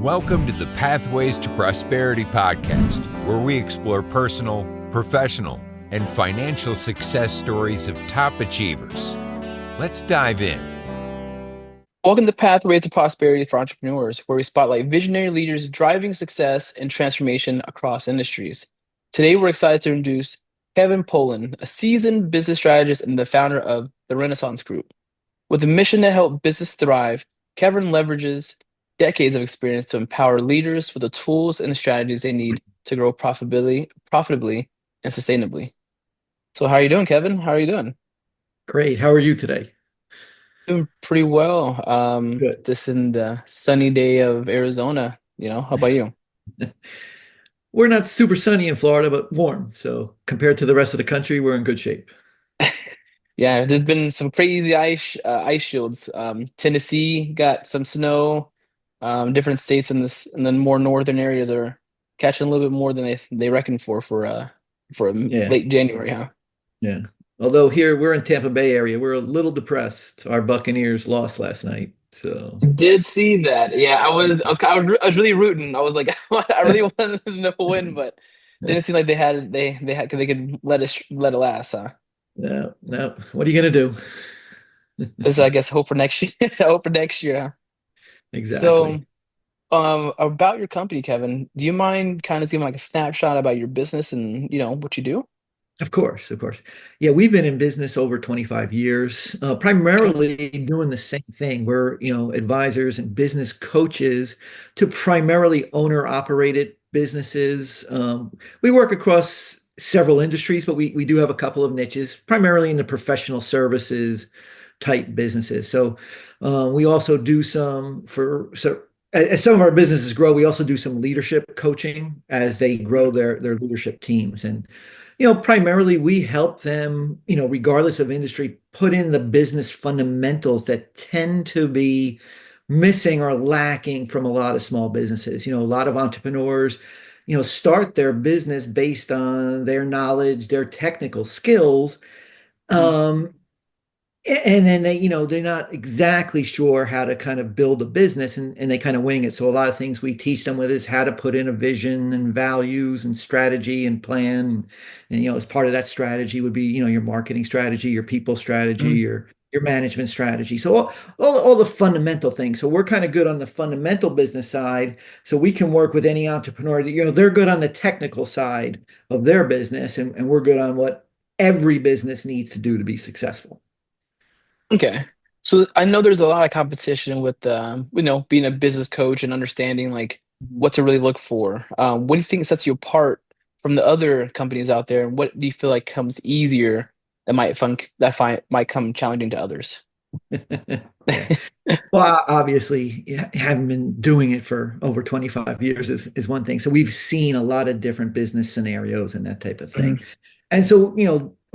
Welcome to the Pathways to Prosperity podcast, where we explore personal, professional, and financial success stories of top achievers. Let's dive in. Welcome to Pathways to Prosperity for Entrepreneurs, where we spotlight visionary leaders driving success and transformation across industries. Today, we're excited to introduce Kevin Poland, a seasoned business strategist and the founder of the Renaissance Group. With a mission to help business thrive, Kevin leverages decades of experience to empower leaders with the tools and strategies they need to grow profitably, and sustainably. So, how are you doing, Kevin? How are you doing? Great. How are you today? Doing pretty well. Good. Just in the sunny day of Arizona, how about you? We're not super sunny in Florida, but warm. So compared to the rest of the country, we're in good shape. Yeah, there's been some crazy ice shields. Tennessee got some snow. Different states in the more northern areas are catching a little bit more than they reckon for Yeah, late January, huh? yeah. Although here we're in Tampa Bay area, we're a little depressed. Our Buccaneers lost last night. So Did see that. Yeah, I was really rooting. I was like, I really wanted them to win, but didn't seem like they could let it last, huh? no, no. What are you gonna do? This, I guess, hope for next year. Hope for next year. Huh? So, Exactly. about your company, Kevin, do you mind kind of giving like a snapshot about your business and what you do? Of course, of course. Yeah, we've been in business over 25 years, Okay. primarily doing the same thing. We're, advisors and business coaches to primarily owner-operated businesses. We work across several industries, but we do have a couple of niches, primarily in the professional services type businesses. So we also do as some of our businesses grow, we also do some leadership coaching as they grow their leadership teams. And primarily we help them, regardless of industry, put in the business fundamentals that tend to be missing or lacking from a lot of small businesses. A lot of entrepreneurs, start their business based on their knowledge, their technical skills. Mhm. Um, and then they're not exactly sure how to kind of build a business and they kind of wing it. So a lot of things we teach them with is how to put in a vision and values and strategy and plan. And as part of that strategy would be, your marketing strategy, your people strategy, Mhm. your management strategy. So all the fundamental things. So we're kind of good on the fundamental business side. So we can work with any entrepreneur that, they're good on the technical side of their business and we're good on what every business needs to do to be successful. Okay. So I know there's a lot of competition with being a business coach and understanding like what to really look for. What do you think sets you apart from the other companies out there? What do you feel like comes easier might come challenging to others? Yeah. Well, obviously, yeah, having been doing it for over 25 years is one thing. So we've seen a lot of different business scenarios and that type of thing. Mhm. And so,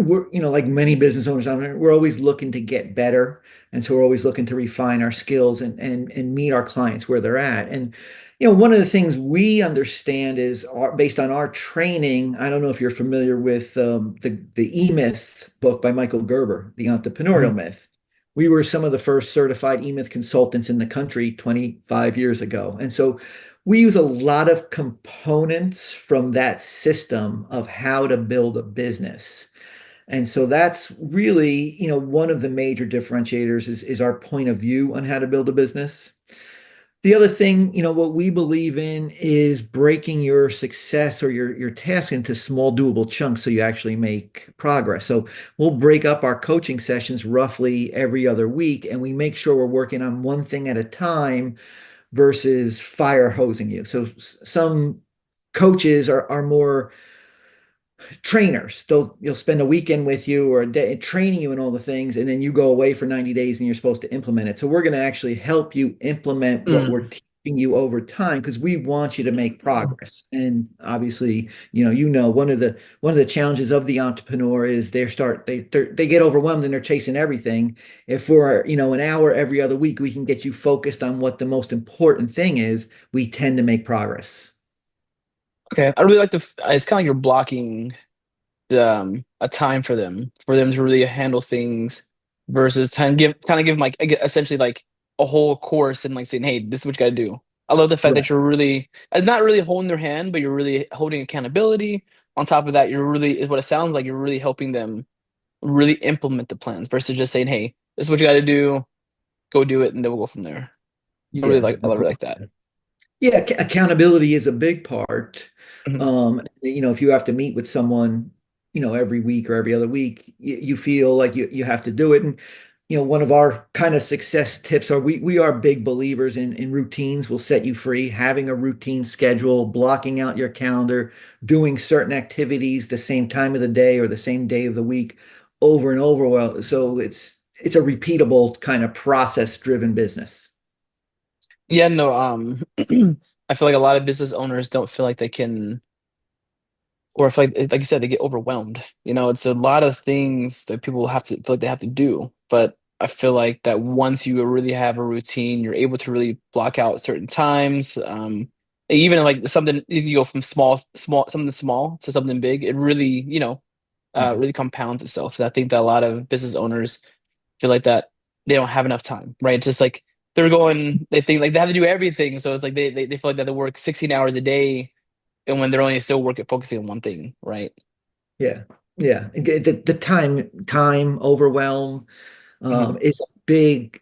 we're, like many business owners out there, we're always looking to get better. And so we're always looking to refine our skills and meet our clients where they're at. And, one of the things we understand is based on our training. I don't know if you're familiar with the E-Myth book by Michael Gerber, The Entrepreneurial Mhm. Myth. We were some of the first certified E-Myth consultants in the country 25 years ago. And so we use a lot of components from that system of how to build a business. And so that's really, one of the major differentiators is our point of view on how to build a business. The other thing, what we believe in is breaking your success or your task into small doable chunks so you actually make progress. So we'll break up our coaching sessions roughly every other week and we make sure we're working on one thing at a time versus fire hosing you. So some coaches are more trainers. You'll spend a weekend with you or a day training you in all the things, and then you go away for 90 days and you're supposed to implement it. So we're going to actually help you implement what we're Mm. teaching you over time because we want you to make progress. And obviously, one of the challenges of the entrepreneur is they get overwhelmed and they're chasing everything. If for an hour every other week we can get you focused on what the most important thing is, we tend to make progress. Okay. I really like it's kind of like you're blocking a time for them to really handle things versus time give them like essentially like a whole course and like saying, hey, this is what you got to do. I love the fact Right. that you're really not really holding their hand, but you're really holding accountability. On top of that, you're really is what it sounds like. You're really helping them really implement the plans versus just saying, "Hey, this is what you got to do. Go do it," and then we'll go from there. Yeah, I of really course. like that. Yeah, accountability is a big part. Mhm. If you have to meet with someone, every week or every other week, you feel like you have to do it. And, one of our kind of success tips are we are big believers in routines will set you free. Having a routine schedule, blocking out your calendar, doing certain activities the same time of the day or the same day of the week over and over. Well, so it's a repeatable kind of process-driven business. Yeah, no, I feel like a lot of business owners don't feel like they can, or if like you said, they get overwhelmed. It's a lot of things that people have to feel like they have to do. But I feel like that once you really have a routine, you're able to really block out certain times. Even like something, if you go from something small to something big, it really, Mhm. really compounds itself. And I think that a lot of business owners feel like that they don't have enough time, right? It's just like they think like they have to do everything. So it's like they feel like they have to work 16 hours a day and when they're only still working focusing on one thing, right? Yeah. Yeah. The time overwhelm Hmm. is a big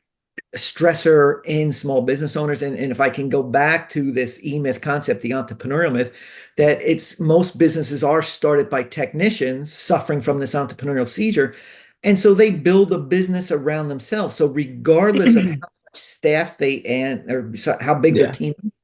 stressor in small business owners. And if I can go back to this E-myth concept, the entrepreneurial myth, that it's most businesses are started by technicians suffering from this entrepreneurial seizure. And so they build a business around themselves. So regardless of how much staff they and or how big their Yeah. team is,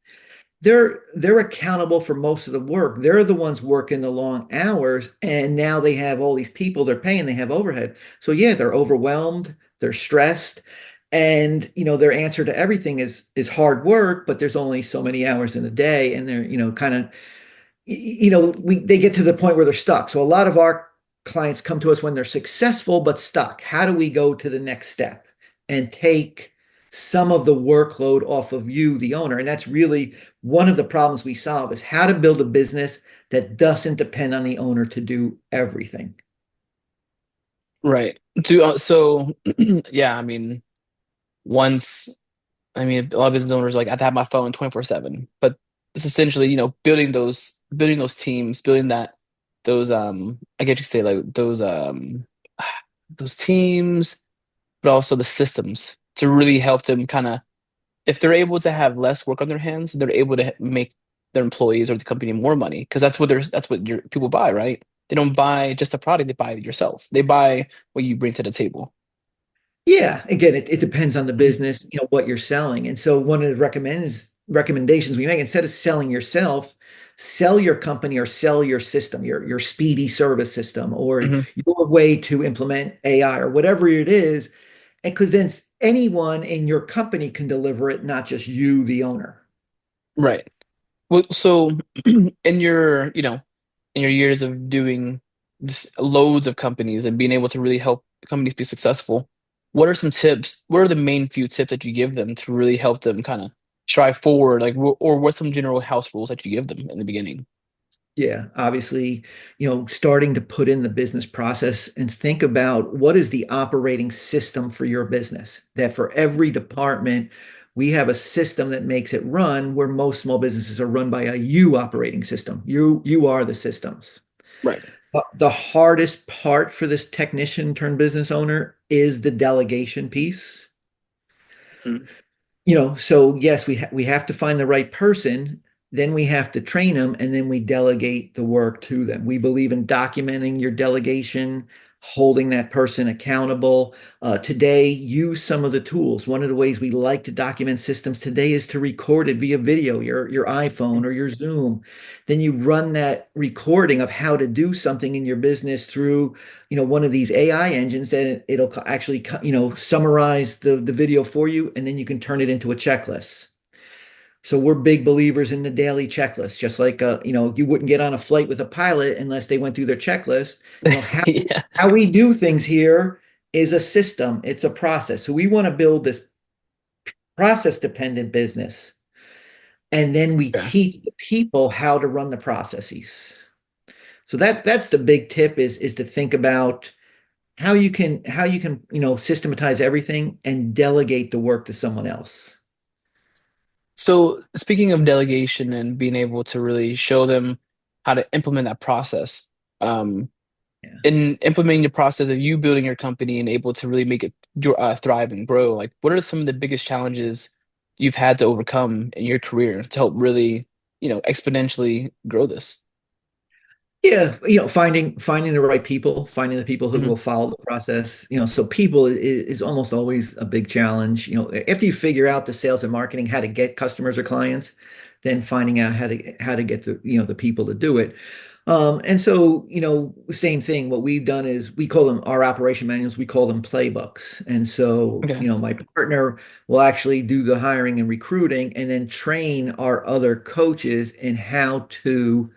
they're accountable for most of the work. They're the ones working the long hours, and now they have all these people they're paying, they have overhead. So yeah, they're overwhelmed, they're stressed, and their answer to everything is hard work, but there's only so many hours in a day, and they're kind of we they get to the point where they're stuck. So a lot of our clients come to us when they're successful but stuck. How do we go to the next step and take some of the workload off of you, the owner? And that's really one of the problems we solve is how to build a business that doesn't depend on the owner to do everything. Right. So yeah, I mean, once I mean a lot of business owners are like I have to have my phone 24/7, but it's essentially, building those teams, building those I guess you could say like those teams, but also the systems to really help them kind of if they're able to have less work on their hands, they're able to make their employees or the company more money because that's what your people buy, right? They don't buy just a product; they buy yourself. They buy what you bring to the table. Yeah, again, it depends on the Mhm. business, what you're selling. And so one of the recommendations we make, instead of selling yourself, sell your company or sell your system, your speedy service system, or Mhm. your way to implement AI or whatever it is. And because then anyone in your company can deliver it, not just you, the owner. Right. Well, so in your years of doing just loads of companies and being able to really help companies be successful, what are some tips? What are the main few tips that you give them to really help them kind of strive forward? Like, or what's some general house rules that you give them in the beginning? Yeah, obviously, starting to put in the business process and think about what is the operating system for your business. That for every department, we have a system that makes it run where most small businesses are run by a you operating system. You are the systems. Right. The hardest part for this technician turned business owner is the delegation piece. Mhm. So yes, we have to find the right person, then we have to train them, and then we delegate the work to them. We believe in documenting your delegation, holding that person accountable. Today, use some of the tools. One of the ways we like to document systems today is to record it via video, your iPhone or your Zoom. Then you run that recording of how to do something in your business through one of these AI engines, and it'll actually summarize the video for you, and then you can turn it into a checklist. So we're big believers in the daily checklist, just like you wouldn't get on a flight with a pilot unless they went through their checklist. How Yeah. how we do things here is a system, it's a process. So we want to build this process dependent business, and then we Yeah. teach the people how to run the processes. So that's the big tip is to think about how you can systematize everything and delegate the work to someone else. So speaking of delegation and being able to really show them how to implement that process, um, Yeah. in implementing the process of you building your company and able to really make it thrive and grow, like what are some of the biggest challenges you've had to overcome in your career to help really, exponentially grow this? Yeah, finding the right people, finding the people who Hmm. will follow the process. So people is almost always a big challenge. After you figure out the sales and marketing, how to get customers or clients, then finding out how to get the people to do it. And so, same thing. What we've done is we call them our operation manuals, we call them playbooks. And so, Okay. my partner will actually do the hiring and recruiting and then train our other coaches in how to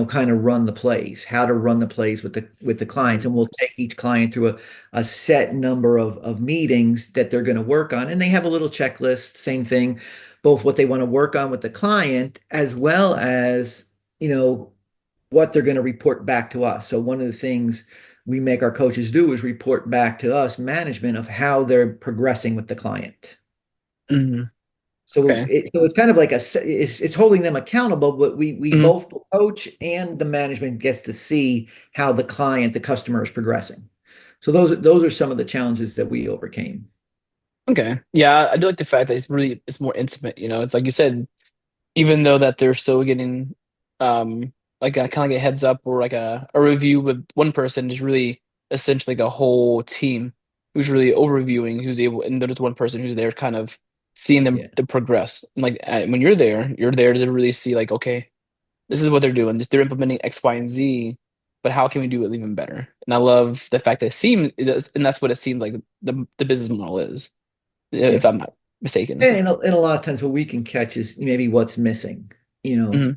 kind of run the plays, how to run the plays with the clients. And we'll take each client through a set number of meetings that they're going to work on. And they have a little checklist, same thing, both what they want to work on with the client as well as, you know, what they're going to report back to us. So one of the things we make our coaches do is report back to us, management, of how they're progressing with the client. Hmm. So Okay. it's kind of like it's holding them accountable, but we Hmm. both the coach and the management gets to see how the customer is progressing. So those are some of the challenges that we overcame. Okay. Yeah, I do like the fact that it's more intimate, It's like you said, even though that they're still getting like a kind of like a heads up or like a review with one person is really essentially like a whole team who's really overviewing who's able, and there's one person who's there kind of seeing them Yeah, to progress. And like when you're there to really see like, okay, this is what they're doing, they're implementing X, Y, and Z, but how can we do it even better? And I love the fact that it does, and that's what it seems like the business model is, if yeah. I'm not mistaken. And a lot of times what we can catch is maybe what's missing. Hmm.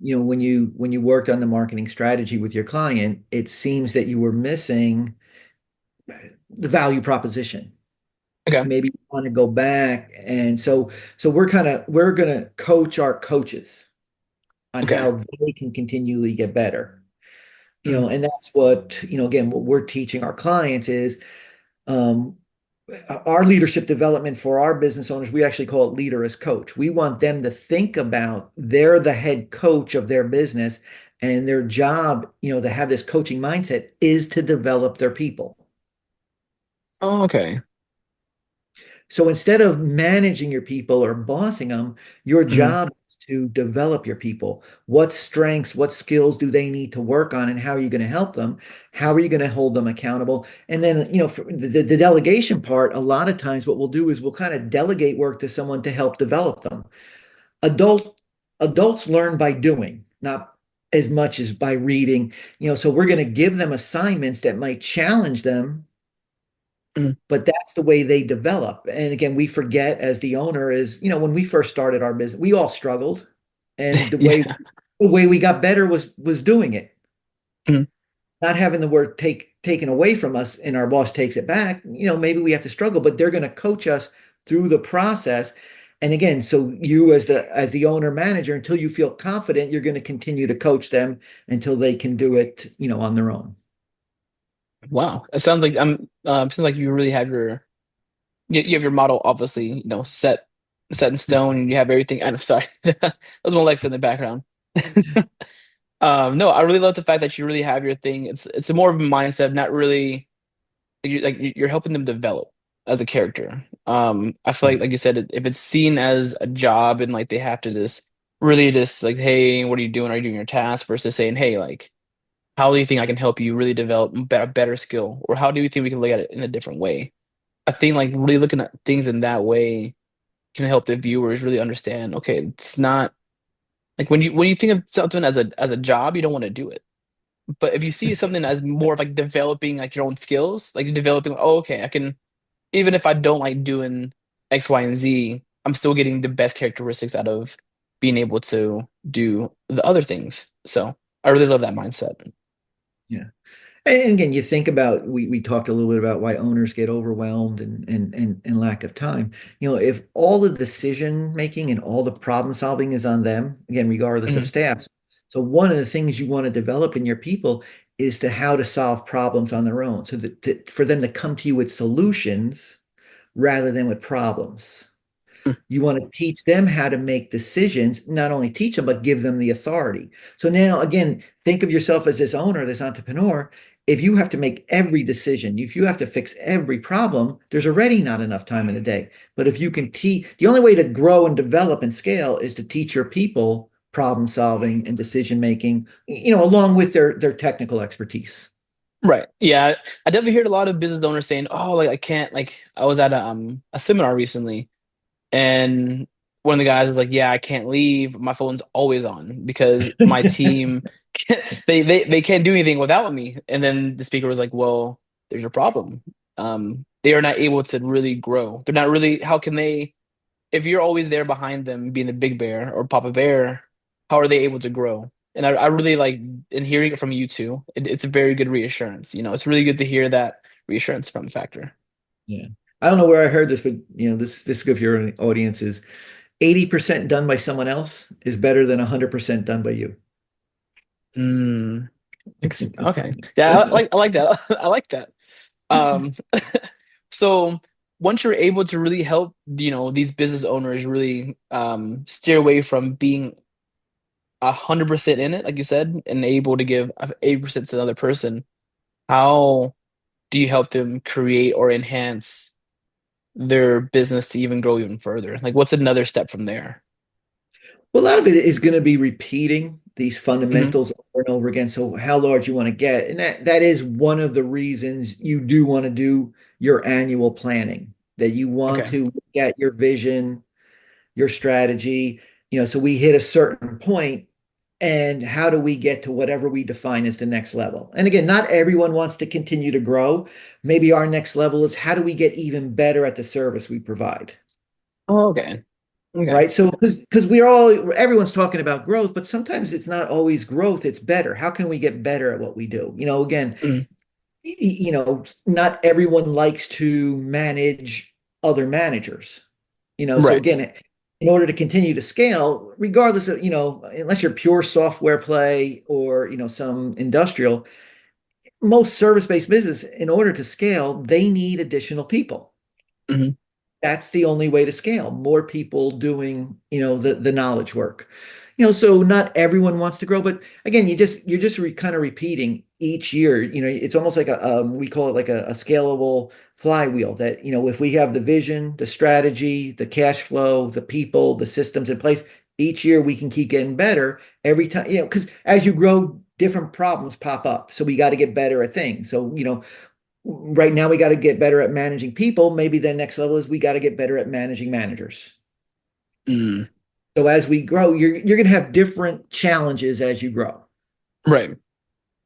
When you worked on the marketing strategy with your client, it seems that you were missing the value proposition. Okay. Maybe you want to go back. And so we're gonna coach our coaches on Okay. how they can continually get better. Mhm. And that's what, again, what we're teaching our clients is um, our leadership development for our business owners. We actually call it leader as coach. We want them to think about they're the head coach of their business, and their job, to have this coaching mindset is to develop their people. Oh, okay. So instead of managing your people or bossing them, your Mhm. job is to develop your people. What strengths, what skills do they need to work on, and how are you going to help them? How are you going to hold them accountable? And then, for the delegation part, a lot of times what we'll do is we'll kind of delegate work to someone to help develop them. Adult Adults learn by doing, not as much as by reading. So we're going to give them assignments that might challenge them, Mhm. but that's the way they develop. And again, we forget as the owner is, when we first started our business, we all struggled. And the way Yeah. the way we got better was doing it, Mhm. not having the word taken away from us and our boss takes it back. Maybe we have to struggle, but they're going to coach us through the process. And again, so you as the owner manager, until you feel confident, you're going to continue to coach them until they can do it, on their own. Wow. It sounds like sounds like you really have you have your model obviously, set in stone, and you have everything. I'm sorry. That was my Alexa in the background. No, I really love the fact that you really have your thing. It's more of a mindset, not really you're helping them develop as a character. I feel like you said, if it's seen as a job and like they have to just really just like, hey, what are you doing? Are you doing your task? Versus saying, hey, like, how do you think I can help you really develop a better skill? Or how do you think we can look at it in a different way? I think like really looking at things in that way can help the viewers really understand, okay, it's not like when you think of something as a job, you don't want to do it. But if you see something as more of like developing like your own skills, like developing, oh, okay, I can, even if I don't like doing X, Y, and Z, I'm still getting the best characteristics out of being able to do the other things. So I really love that mindset. Yeah. And again, you think about we talked a little bit about why owners get overwhelmed and lack of time. If all the decision making and all the problem solving is on them, again, regardless of Mhm. staff. So one of the things you want to develop in your people is to how to solve problems on their own. So that for them to come to you with solutions rather than with problems. Hmm. You want to teach them how to make decisions, not only teach them, but give them the authority. So now, again, think of yourself as this owner, this entrepreneur. If you have to make every decision, if you have to fix every problem, there's already not enough time in the day. But if you can teach, the only way to grow and develop and scale is to teach your people problem solving and decision making, along with their technical expertise. Right. Yeah. I definitely heard a lot of business owners saying, "Oh, like I can't." Like I was at a seminar recently, and one of the guys was like, "Yeah, I can't leave. My phone's always on because my team can't, they can't do anything without me." And then the speaker was like, "Well, there's your problem. They are not able to really grow. They're not really. How can they? If you're always there behind them, being the big bear or Papa Bear, how are they able to grow?" And I really like in hearing it from you too. It's a very good reassurance. It's really good to hear that reassurance from the factor. Yeah. I don't know where I heard this, but this is good for your audience is 80% done by someone else is better than 100% done by you. Mm, okay. Yeah, I like that. I like that. Um, so once you're able to really help, these business owners really steer away from being 100% in it, like you said, and able to give 80% to another person, how do you help them create or enhance their business to even grow even further? Like, what's another step from there? Well, a lot of it is going to be repeating these Hmm. fundamentals over and over again. So how large you want to get. And that is one of the reasons you do want to do your annual planning, that you want Okay. to look at your vision, your strategy, so we hit a certain point and how do we get to whatever we define as the next level? And again, not everyone wants to continue to grow. Maybe our next level is how do we get even better at the service we provide? Oh, okay. Okay. Right. So because everyone's talking about growth, but sometimes it's not always growth, it's better. How can we get better at what we do? Again, Mm, not everyone likes to manage other managers. So right. again, in order to continue to scale, regardless of, unless you're pure software play or, some industrial, most service-based business, in order to scale, they need additional people. Hmm. That's the only way to scale. More people doing, the knowledge work. So not everyone wants to grow, but again, you're just kind of repeating each year. It's almost like we call it like a scalable flywheel that, if we have the vision, the strategy, the cash flow, the people, the systems in place, each year we can keep getting better every time, because as you grow, different problems pop up. So we got to get better at things. So, right now we got to get better at managing people. Maybe the next level is we got to get better at managing managers. Mm, So as we grow, you're going to have different challenges as you grow. right.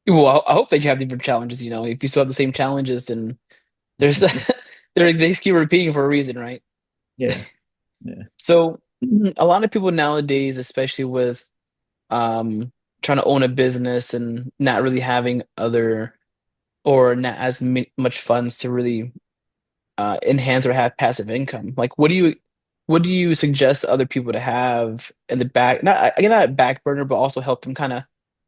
Well, I hope that you have different challenges. If you still have the same challenges, then there's they keep repeating for a reason, right? Yeah, yeah. So a lot of people nowadays, especially with um trying to own a business and not really having other or not as much funds to really enhance or have passive income. Like, what do you suggest other people to have in the back? Not again, not back burner, but also help them kind of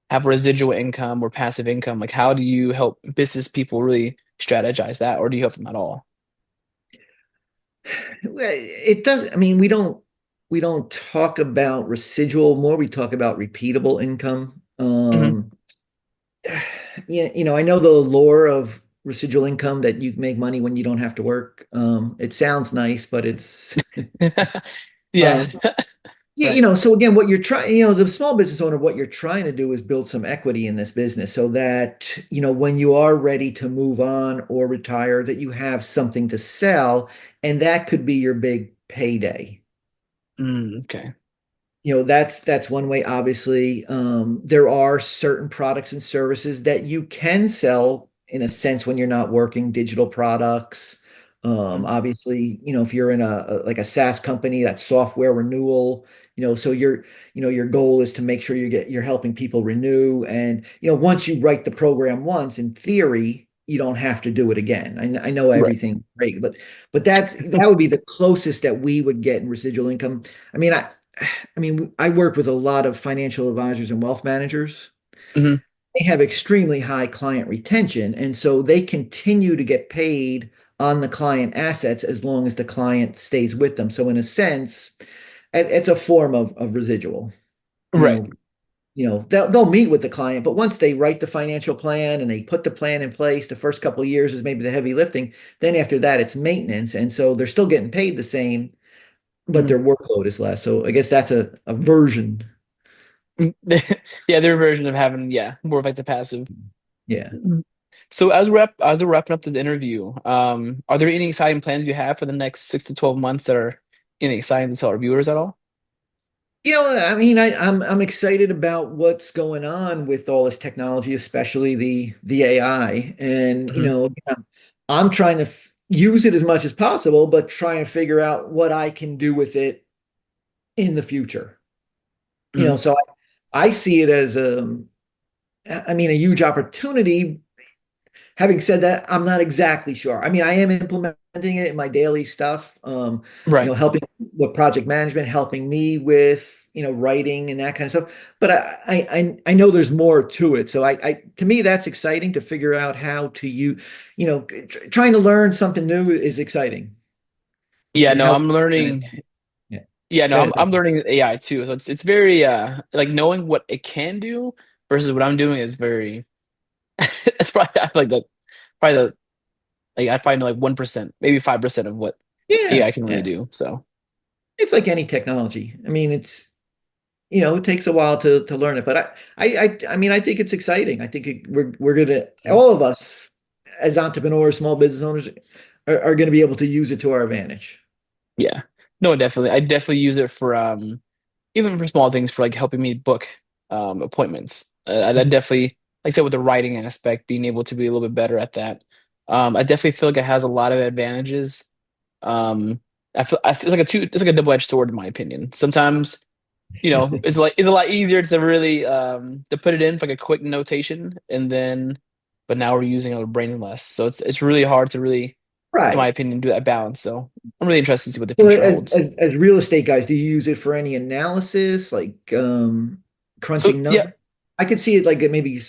have residual income or passive income. Like, how do you help business people really strategize that, or do you help them at all? Well, it does. I mean, we don't talk about residual more. We talk about repeatable income. Hmm. I know the lure of residual income that you make money when you don't have to work. It sounds nice, but it's Yeah. um, Yeah, Right. so again, what you're trying, the small business owner, what you're trying to do is build some equity in this business so that, when you are ready to move on or retire, that you have something to sell, and that could be your big payday. Okay. That's one way, obviously. There are certain products and services that you can sell in a sense when you're not working, digital products. Mm, Obviously, if you're in like a SaaS company, that's software renewal, so your goal is to make sure you're helping people renew. And, once you write the program once, in theory, you don't have to do it again. I know right. everything great, but that would be the closest that we would get in residual income. I mean, I work with a lot of financial advisors and wealth managers. Hmm. They have extremely high client retention, and so they continue to get paid on the client assets as long as the client stays with them. So in a sense, it's a form of residual. You Right. know, they'll meet with the client, but once they write the financial plan and they put the plan in place, the first couple of years is maybe the heavy lifting. Then after that, it's maintenance, and so they're still getting paid the same, but Mhm. their workload is less. So I guess that's a version. Yeah, their version of having, more of like the passive. Yeah. Mhm. So as we're wrapping up the interview, are there any exciting plans you have for the next 6 to 12 months that are any exciting to tell our viewers at all? I mean, I'm excited about what's going on with all this technology, especially the AI. And Hmm. I'm trying to use it as much as possible, but trying to figure out what I can do with it in the future. Hmm. So I see it as I mean, a huge opportunity. Having said that, I'm not exactly sure. I mean, I am implementing it in my daily stuff, Right. helping with project management, helping me with, writing and that kind of stuff. But I know there's more to it. So to me, that's exciting to figure out how to use, trying to learn something new is exciting. Yeah, And no, how, I'm learning. yeah, Yeah, no, go I'm ahead. I'm learning AI too. So it's very like knowing what it can do versus what I'm doing is very it's probably I feel like that probably the like I probably know like 1%, maybe 5% of what Yeah, AI can really yeah. do. So It's like any technology. I mean, it takes a while to learn it, but I mean, I think it's exciting. I think we're gonna all of us as entrepreneurs, small business owners, are going to be able to use it to our advantage. yeah. No, definitely. I definitely use it for even for small things for like helping me book appointments. I definitely like I said with the writing aspect, being able to be a little bit better at that. I definitely feel like it has a lot of advantages. Um, I feel like it's like a double-edged sword in my opinion. Sometimes, it's a lot easier to really to put it in for like a quick notation and then but now we're using our brain less. So it's really hard to really, in my Right. opinion, do that balance. So I'm really interested to see what the So future as holds. as as real estate guys, do you use it for any analysis, like So crunching yeah. numbers? I could see it like it maybe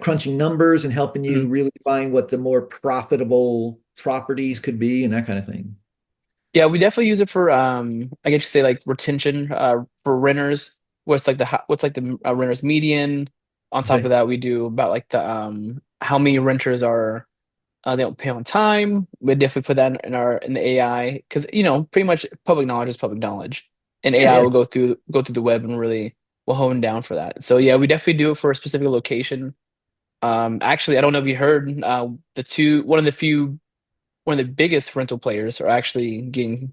crunching numbers and helping you Mhm. really find what the more profitable properties could be and that kind of thing. Yeah, we definitely use it for I guess you say like retention for renters. What's like the renters median. On top of Okay. that, we do about like the how many renters are they don't pay on time. We definitely put that in the AI because pretty much public knowledge is public knowledge, and Yeah, AI yeah. will go through the web and really will hone down for that. So yeah, we definitely do it for a specific location. Actually, I don't know if you heard the two one of the biggest rental players are actually getting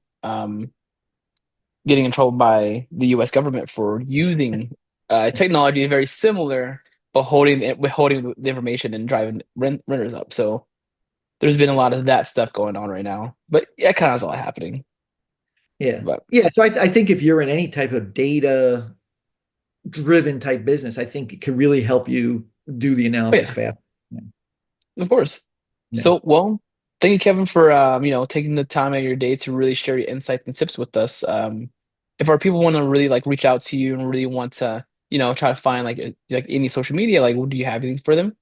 in trouble by the U.S. government for using technology very similar, but withholding the information and driving renters up. So there's been a lot of that stuff going on right now. But yeah, kind of is a lot happening. Yeah. But Yeah. So I think if you're in any type of data driven type business, I think it can really help you do the analysis yeah, fast. Yeah. of course. Yeah. So well, thank you, Kevin, for taking the time out of your day to really share your insights and tips with us. If our people want to really like reach out to you and really want to try to find like any social media, like do you have anything for them?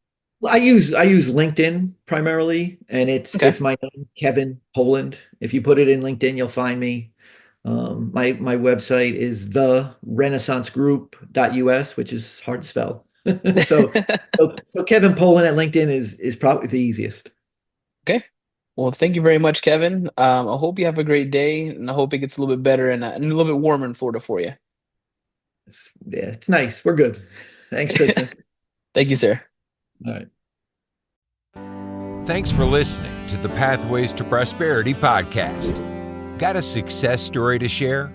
I use LinkedIn primarily, and it's Okay. it's my name, Kevin Poland. If you put it in LinkedIn, you'll find me. My website is the renaissancegroup.us, which is hard to spell. So so Kevin Poland at LinkedIn is probably the easiest. Okay. Well, thank you very much, Kevin. I hope you have a great day, and I hope it gets a little bit better and a little bit warmer in Florida for you. It's nice. We're good. Thanks, Tristan. Thank you, sir. All right. Thanks for listening to the Pathways to Prosperity podcast. Got a success story to share?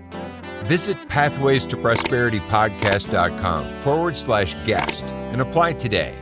Visit pathwaystoprosperitypodcast.com/guest and apply today.